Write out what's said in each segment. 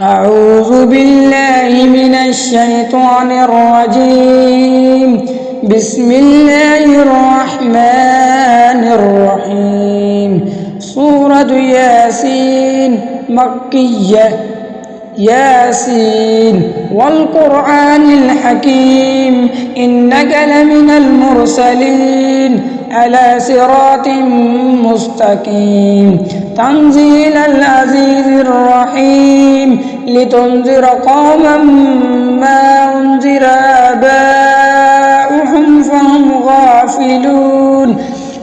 أعوذ بالله من الشيطان الرجيم. بسم الله الرحمن الرحيم. سورة ياسين مكية. ياسين والقرآن الحكيم إنك لمن المرسلين على صراط مستقيم تنزيل العزيز الرحيم لتنذر قوما ما أنذر آباؤهم فهم غافلون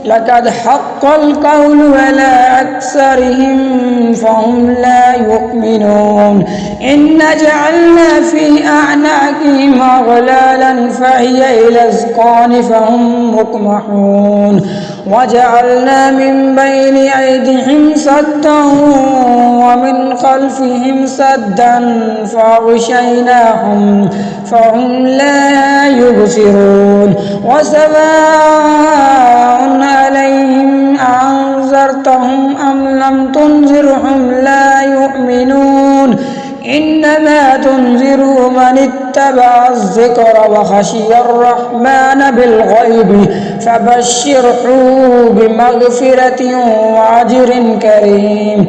لقد حق القول على أكثرهم فهم لا يؤمنون إن جعلنا في أعناقهم أغلالا فهي إلى الأذقان فهم مقمحون وجعلنا من بين أيديهم سدا ومن خلفهم سدا فأغشيناهم فهم لا يبصرون وسواء عليهم أنذرتهم أم لم تنذرهم لا يؤمنون إنما تنذر من اتبع الذكر وخشي الرحمن بالغيب فبشره بمغفرة وأجر كريم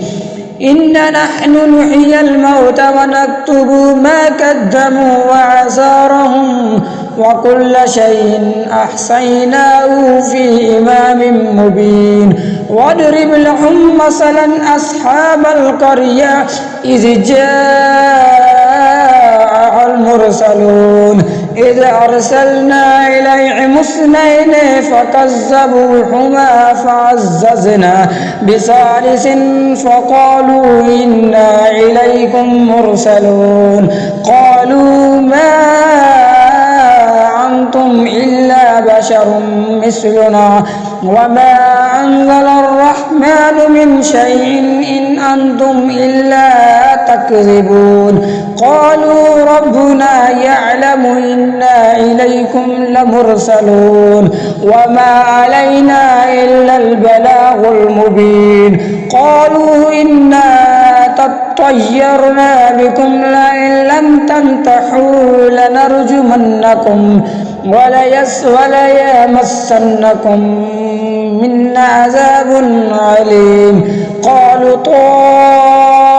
إنا نحن نحيي الموتى ونكتب ما قدموا وآثارهم وكل شيء أحصيناه في إمام مبين واضرب لهم مثلا أصحاب القرية إذ جاء المرسلون إذ أرسلنا إليهم اثنين فكذبوهما فعززنا بثالث فقالوا إنا إليكم مرسلون قالوا ما أنتم إلا بشر مثلنا وما أنزل الرحمن من شيء إن أنتم إلا تكذبون قالوا ربنا يعلم إنا إليكم لمرسلون وما علينا إلا البلاغ المبين قالوا إنا طيرنا بكم لئن لم تنتهوا لنرجمنكم وليمسنكم منا عذاب عليم قالوا طائركم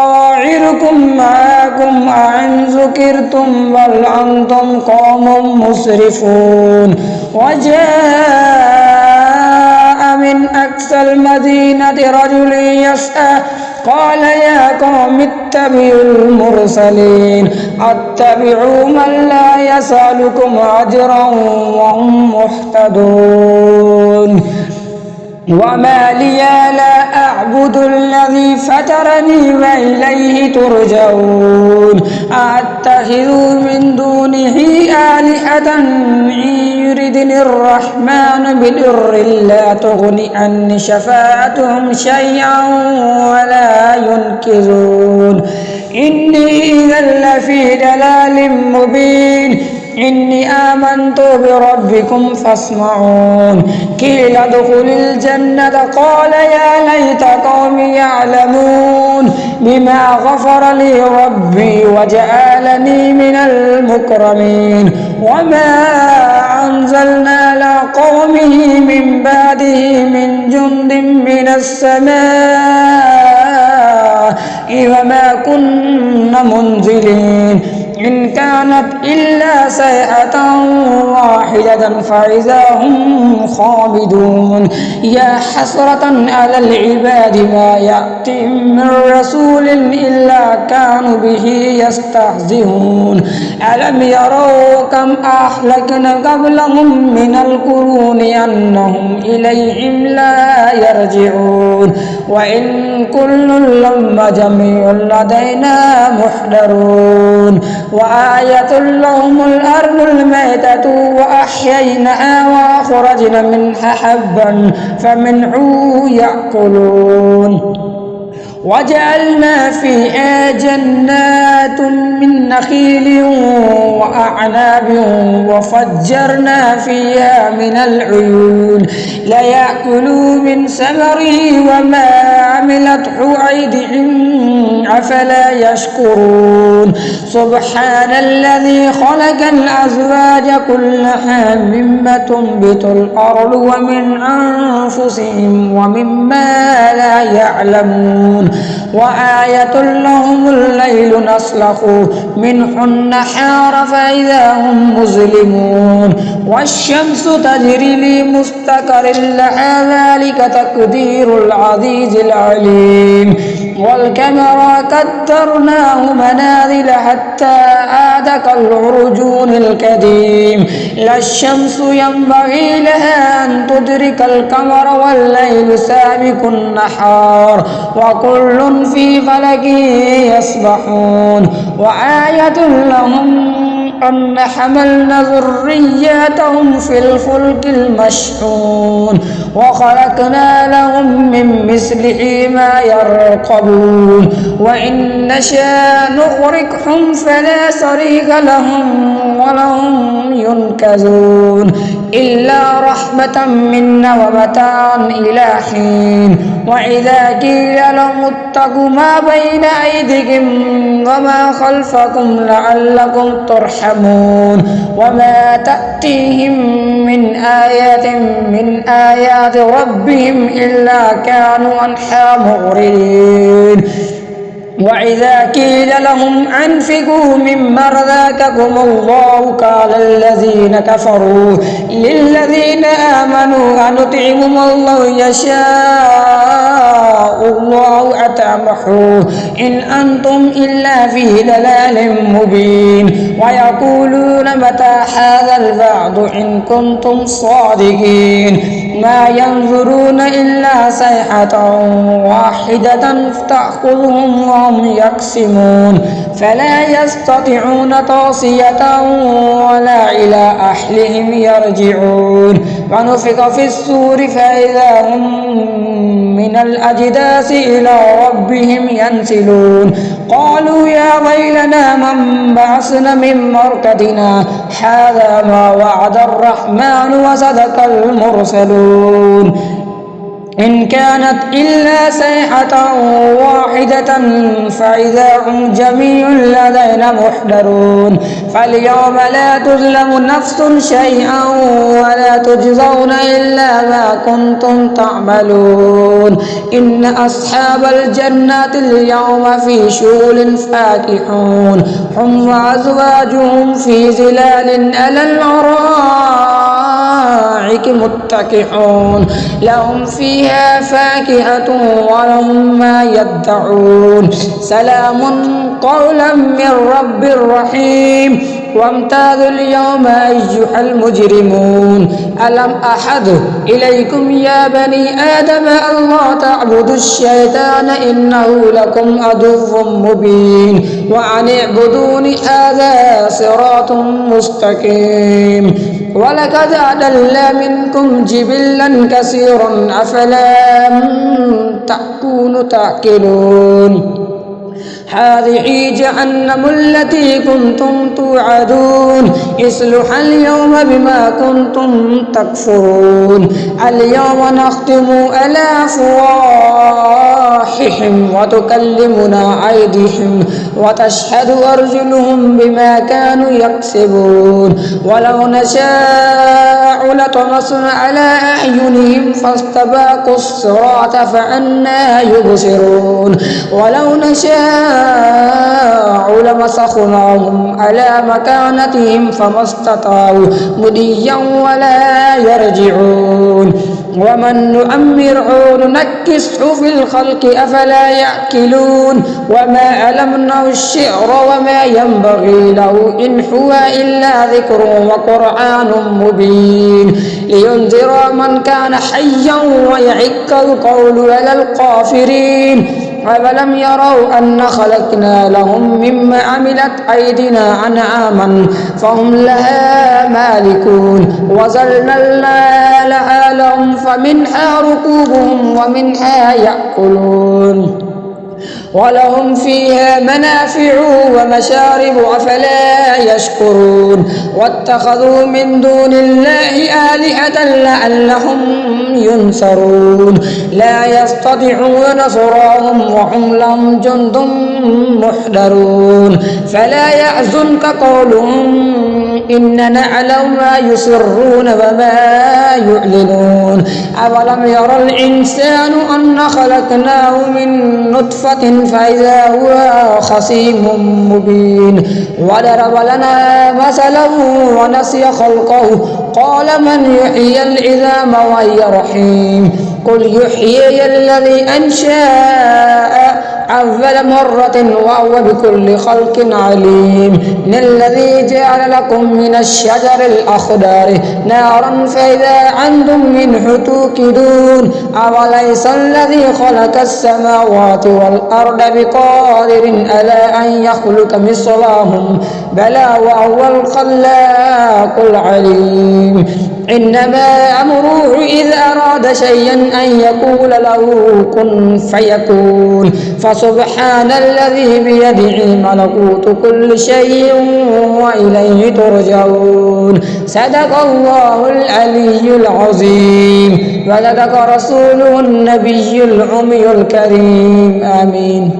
معكم أئن ذكرتم بل أنتم قوم مسرفون وجاء من أقصى المدينة رجل يسعى قال يا قوم اتبعوا المرسلين اتبعوا من لا يسألكم أجرا وهم مهتدون وما لي لا أعبد الذي فطرني وإليه ترجعون أتخذ من دونه آلهة إن يردني الرحمن بضر لا تغني عني شفاعتهم شيئا ولا ينقذون إني إذا لفي ضلال مبين إني آمنت بربكم فاسمعون قيل ادخل الجنة قال يا ليت قومي يعلمون بما غفر لي ربي وجعلني من المكرمين وما أنزلنا على قومه من بعده من جند من السماء وما كنا منزلين إن كانت إلا صيحة واحدة فإذا هم خامدون يا حسرة على العباد ما يأتيهم من رسول إلا كانوا به يستهزئون ألم يروا كم أهلكنا قبلهم من القرون أنهم إليهم لا يرجعون وإن كل لما جميع لدينا محضرون وآية لهم الأرض الميتة وأحييناها وأخرجنا منها حبا فمنه يأكلون وجعلنا فيها جنات من نخيل وأعناب وفجرنا فيها من العيون ليأكلوا من ثمره وما عملته أيديهم أفلا يشكرون سبحان الذي خلق الأزواج كلها مما تنبت الأرض ومن أنفسهم ومما لا يعلمون وآية لهم الليل نسلخ منه النهار فإذا هم مظلمون والشمس تجري لمستقر لها ذلك تقدير العزيز العليم والقمر قدرناه منازل حتى عاد كالعرجون القديم لا الشمس ينبغي لها أن تدرك القمر والليل سابق النهار وكل في فلك يسبحون وآية لهم أن حملنا ذرياتهم في الفلك المشحون وخلقنا لهم من مثله ما يركبون وإن نشاء نغرقهم فلا صريخ لهم ولهم ينقذون إلا رحمة منا ومتاعا إلى حين وإذا قيل لهم اتقوا ما بين أيديكم وما خلفكم لعلكم ترحمون وما تأتيهم من آية من آيات ربهم إلا كانوا عنها معرضين وإذا قيل لهم أنفقوا مما رزقكم الله قال الذين كفروا للذين آمنوا أنطعم الله يشاء الله أطعمه إن أنتم إلا في ضلال مبين ويقولون متى هذا الوعد إن كنتم صادقين ما ينظرون إلا صيحة واحدة تأخذهم وهم يقسمون فلا يستطيعون توصية ولا إلى أهلهم يرجعون ونفخ في الصور فإذا هم من الأجداث إلى ربهم ينسلون قالوا يا ويلنا من بعثنا من مرقدنا هذا ما وعد الرحمن وصدق المرسلون إن كانت إلا صيحة واحدة فإذا هم جميع لدينا محضرون فاليوم لا تظلم نفس شيئا ولا تجزون إلا ما كنتم تعملون إن أصحاب الجنة اليوم في شغل فاكهون هم وأزواجهم في ظلال على الأرائك متكئون لهم فيها فاكهة ولهم ما يدعون سلام قولا من رب رحيم وامتازوا اليوم أيها المجرمون ألم أحد إليكم يا بني آدم ألا تعبدوا الشيطان إنه لكم عدو مبين وأن اعبدوني هذا صراط مستقيم ولقد أضل منكم جبلا كثيرا أفلا تكونوا تعقلون هذه جهنم التي كنتم توعدون اصلوها اليوم بما كنتم تكفرون اليوم نختم على أفواههم وتكلمنا أيديهم وتشهد أرجلهم بما كانوا يكسبون ولو نشاء لطمسنا على أعينهم فاستباقوا الصراط فأنى يبصرون ولو نشاء لمسخناهم على مكانتهم فما استطاعوا مضيا ولا يرجعون ومن نؤمره ننكسه في الخلق أفلا يأكلون وما علمناه الشعر وما ينبغي له إن هو إلا ذكر وقرآن مبين لينذر من كان حيا ويحق القول على الكافرين أولم يروا أن خلقنا لهم مما عملت أيدينا أنعاما فهم لها مالكون وظللنا لها لهم فمنها ركوبهم ومنها يأكلون ولهم فيها منافع ومشارب أفلا يشكرون واتخذوا من دون الله آلهة لعلهم ينصرون لا يستطيعون نصرهم وهم لهم جند محضرون فلا يحزنك قولهم إننا نعلم ما يسرون وما يعلنون أولم يرى الإنسان أن خلقناه من نطفة فإذا هو خصيم مبين وضرب لنا مثلا ونسي خلقه قال من يحيي العظام وهي رحيم قل يحيي الذي أنشأ أول مرة وهو بكل خلق عليم إن الذي جعل لكم من الشجر الأخضر نارا فإذا أنتم منه توقدون أوليس الذي خلق السماوات والأرض بقادر على أن يخلق مثلهم بلى وهو الخلاق العليم إنما أمره إذا أراد شيئا أن يقول له كن فيكون فسبحان الذي بيده ملكوت كل شيء وإليه ترجعون صدق الله العلي العظيم وصدق رسوله النبي الأمي الكريم آمين.